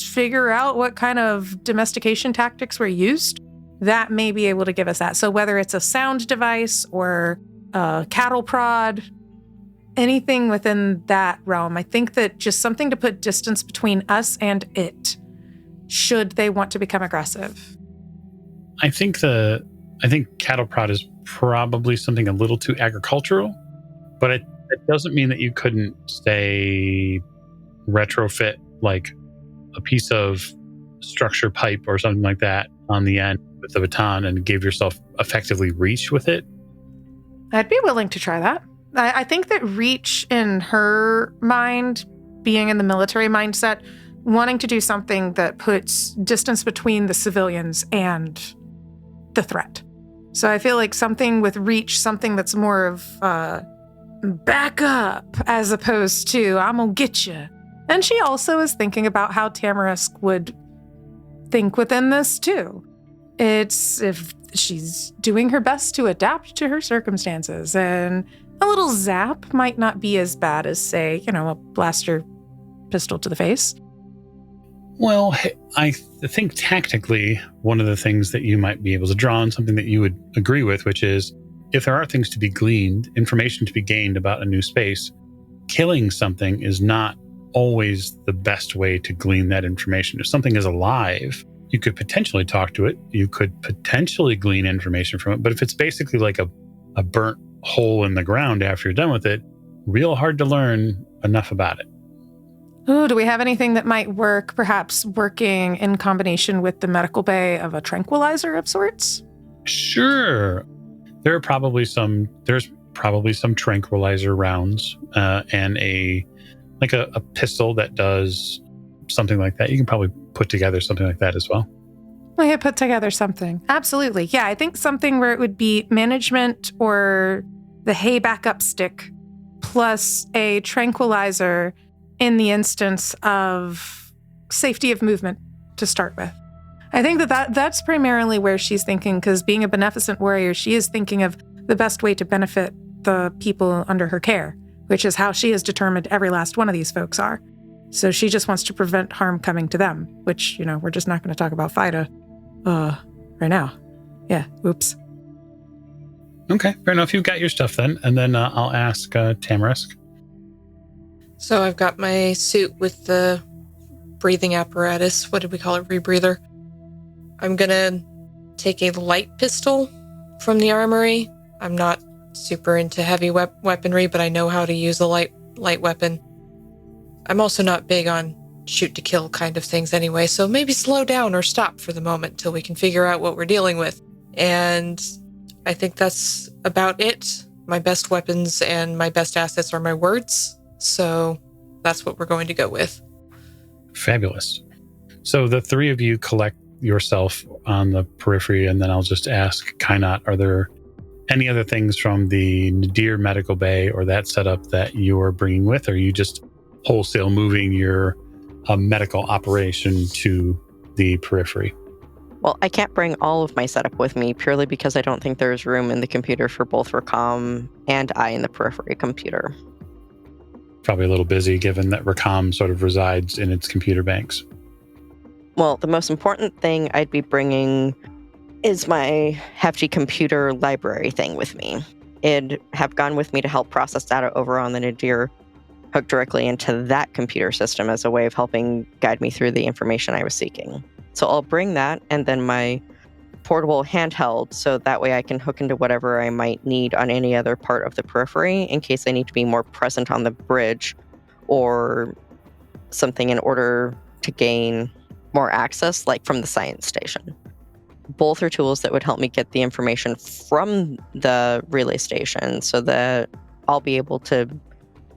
figure out what kind of domestication tactics were used, that may be able to give us that. So whether it's a sound device or a cattle prod, anything within that realm, I think that just something to put distance between us and it, should they want to become aggressive. I think cattle prod is probably something a little too agricultural, but it doesn't mean that you couldn't say retrofit like a piece of structure pipe or something like that on the end with the baton and give yourself effectively reach with it. I'd be willing to try that. I think that reach in her mind, being in the military mindset, wanting to do something that puts distance between the civilians and the threat. So I feel like something with reach, something that's more of back up as opposed to I'm gonna get you. And she also is thinking about how Tamarisk would think within this too. It's if she's doing her best to adapt to her circumstances, and a little zap might not be as bad as, say, a blaster pistol to the face. Well, I think tactically, one of the things that you might be able to draw on, something that you would agree with, which is if there are things to be gleaned, information to be gained about a new space, killing something is not always the best way to glean that information. If something is alive, you could potentially talk to it. You could potentially glean information from it. But if it's basically like a burnt hole in the ground after you're done with it, real hard to learn enough about it. Ooh, do we have anything that might work, perhaps working in combination with the medical bay of a tranquilizer of sorts? Sure. There's probably some tranquilizer rounds and a pistol that does something like that. You can probably put together something like that as well. We had put together something. Absolutely. Yeah, I think something where it would be management or the hay backup stick plus a tranquilizer in the instance of safety of movement to start with. I think that's primarily where she's thinking, because being a beneficent warrior, she is thinking of the best way to benefit the people under her care, which is how she has determined every last one of these folks are. So she just wants to prevent harm coming to them, which, we're just not going to talk about Fida right now. Yeah, oops. Okay, fair enough. You've got your stuff then. And then I'll ask Tamarisk. So I've got my suit with the breathing apparatus. What did we call it? Rebreather. I'm going to take a light pistol from the armory. I'm not super into heavy weaponry, but I know how to use a light weapon. I'm also not big on shoot to kill kind of things anyway, so maybe slow down or stop for the moment till we can figure out what we're dealing with. And I think that's about it. My best weapons and my best assets are my words, so that's what we're going to go with. Fabulous. So the three of you collect yourself on the periphery, and then I'll just ask Kainat, are there any other things from the Nadir medical bay or that setup that you're bringing with, or are you just wholesale moving your medical operation to the periphery? Well, I can't bring all of my setup with me purely because I don't think there's room in the computer for both Rakam and I in the periphery computer. Probably a little busy given that Rakam sort of resides in its computer banks. Well, the most important thing I'd be bringing is my hefty computer library thing with me. It'd have gone with me to help process data over on the Nadir, hooked directly into that computer system as a way of helping guide me through the information I was seeking. So I'll bring that and then my portable handheld, so that way I can hook into whatever I might need on any other part of the periphery in case I need to be more present on the bridge or something in order to gain more access, like from the science station. Both are tools that would help me get the information from the relay station so that I'll be able to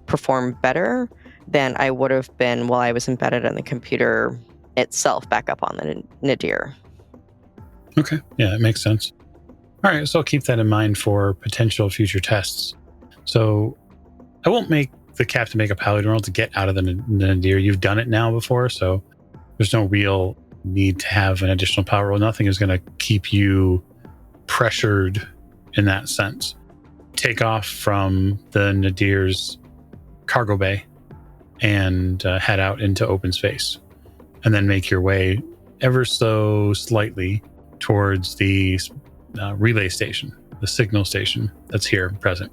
perform better than I would have been while I was embedded in the computer itself back up on the Nadir. Okay, yeah, that makes sense. All right, so I'll keep that in mind for potential future tests. So I won't make the captain make a piloting roll to get out of the Nadir. You've done it now before, so there's no real need to have an additional power roll. Nothing is going to keep you pressured in that sense. Take off from the Nadir's cargo bay and head out into open space, and then make your way ever so slightly towards the relay station, the signal station that's here present.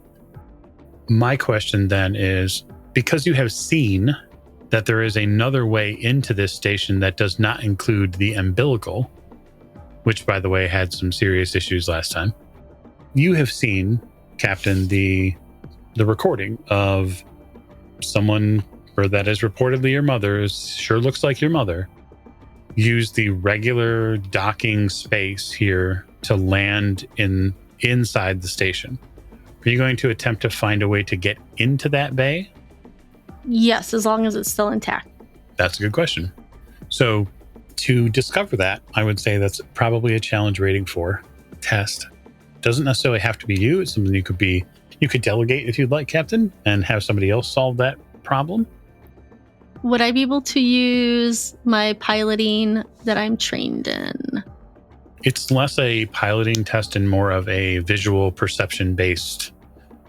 My question then is, because you have seen that there is another way into this station that does not include the umbilical, which, by the way, had some serious issues last time, you have seen, Captain, the recording of someone, or that is reportedly your mother, sure looks like your mother, use the regular docking space here to land inside the station. Are you going to attempt to find a way to get into that bay? Yes, as long as it's still intact. That's a good question. So to discover that, I would say that's probably a challenge rating 4 test. Doesn't necessarily have to be you. It's something you could delegate if you'd like, Captain, and have somebody else solve that problem. Would I be able to use my piloting that I'm trained in? It's less a piloting test and more of a visual perception based,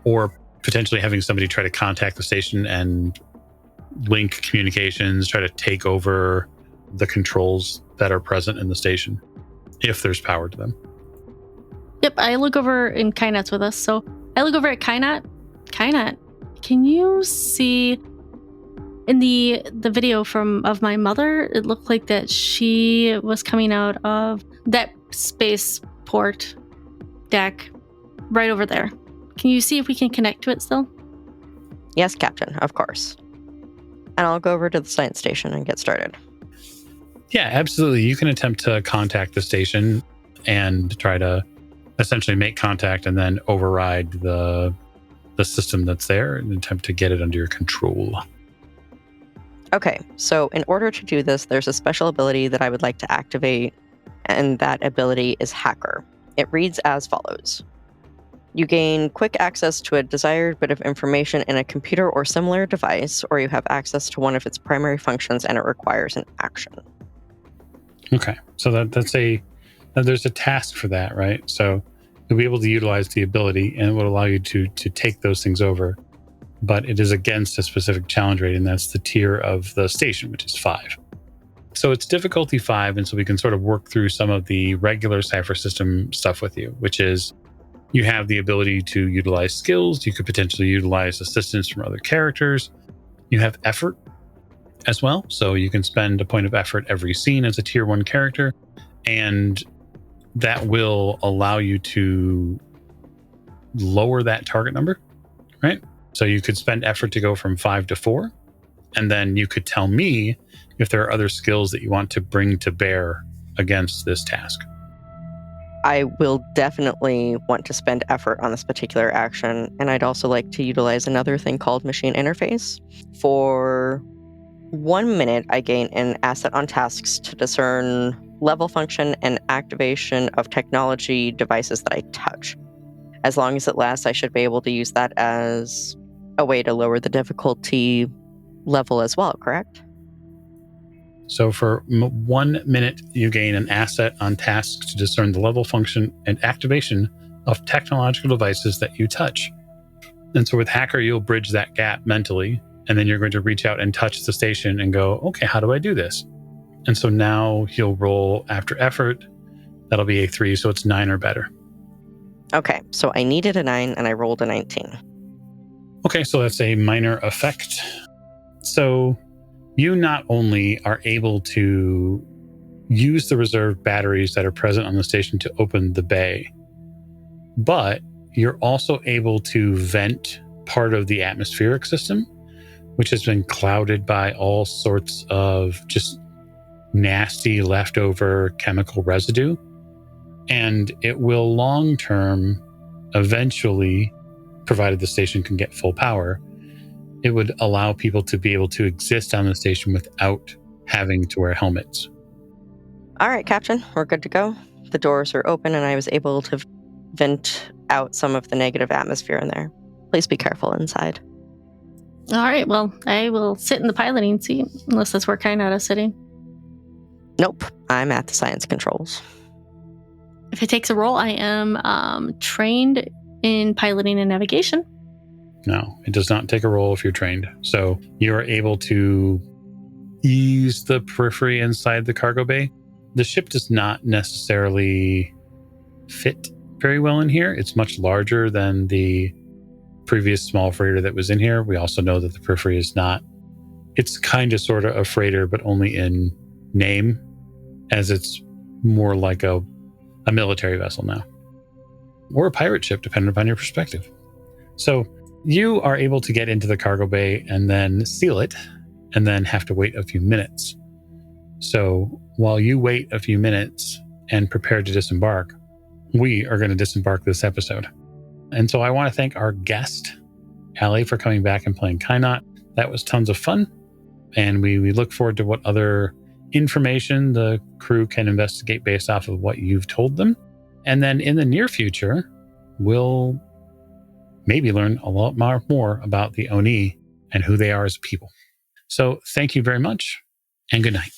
or potentially having somebody try to contact the station and link communications, try to take over the controls that are present in the station, if there's power to them. Yep, I look over, and Kainat's with us, so I look over at Kainat. Kainat, can you see in the video of my mother? It looked like that she was coming out of that spaceport deck right over there. Can you see if we can connect to it still? Yes, Captain, of course. And I'll go over to the science station and get started. Yeah, absolutely. You can attempt to contact the station and try to essentially make contact and then override the system that's there and attempt to get it under your control. Okay, so in order to do this, there's a special ability that I would like to activate and that ability is Hacker. It reads as follows. You gain quick access to a desired bit of information in a computer or similar device, or you have access to one of its primary functions and it requires an action. Okay, so there's a task for that, right? So you'll be able to utilize the ability and it will allow you to take those things over, but it is against a specific challenge rating. That's the tier of the station, which is 5. So it's difficulty 5, and so we can sort of work through some of the regular Cypher system stuff with you, which is you have the ability to utilize skills. You could potentially utilize assistance from other characters. You have effort as well. So you can spend a point of effort every scene as a tier 1 character, and that will allow you to lower that target number, right? So you could spend effort to go from 5 to 4, and then you could tell me if there are other skills that you want to bring to bear against this task. I will definitely want to spend effort on this particular action, and I'd also like to utilize another thing called machine interface. For 1 minute, I gain an asset on tasks to discern level function and activation of technology devices that I touch. As long as it lasts, I should be able to use that as a way to lower the difficulty level as well, correct? So for 1 minute, you gain an asset on tasks to discern the level function and activation of technological devices that you touch. And so with Hacker, you'll bridge that gap mentally, and then you're going to reach out and touch the station and go, okay, how do I do this? And so now he'll roll after effort. That'll be a 3, so it's 9 or better. Okay, so I needed a 9 and I rolled a 19. Okay, so that's a minor effect. So you not only are able to use the reserve batteries that are present on the station to open the bay, but you're also able to vent part of the atmospheric system, which has been clouded by all sorts of just nasty leftover chemical residue. And it will long-term, eventually, provided the station can get full power, it would allow people to be able to exist on the station without having to wear helmets. All right, Captain, we're good to go. The doors are open and I was able to vent out some of the negative atmosphere in there. Please be careful inside. All right, well, I will sit in the piloting seat, unless that's where Kainata's sitting. Nope, I'm at the science controls. If it takes a roll, I am trained in piloting and navigation. No, it does not take a roll if you're trained. So you are able to ease the periphery inside the cargo bay. The ship does not necessarily fit very well in here. It's much larger than the previous small freighter that was in here. We also know that the periphery is not, it's kind of sort of a freighter, but only in name, as it's more like a military vessel now, or a pirate ship, depending upon your perspective. So you are able to get into the cargo bay and then seal it, and then have to wait a few minutes. So while you wait a few minutes and prepare to disembark, we are going to disembark this episode. And so I want to thank our guest, Allie, for coming back and playing Kainat. That was tons of fun. And we look forward to what other information the crew can investigate based off of what you've told them. And then in the near future, we'll maybe learn a lot more about the Oni and who they are as people. So thank you very much, and good night.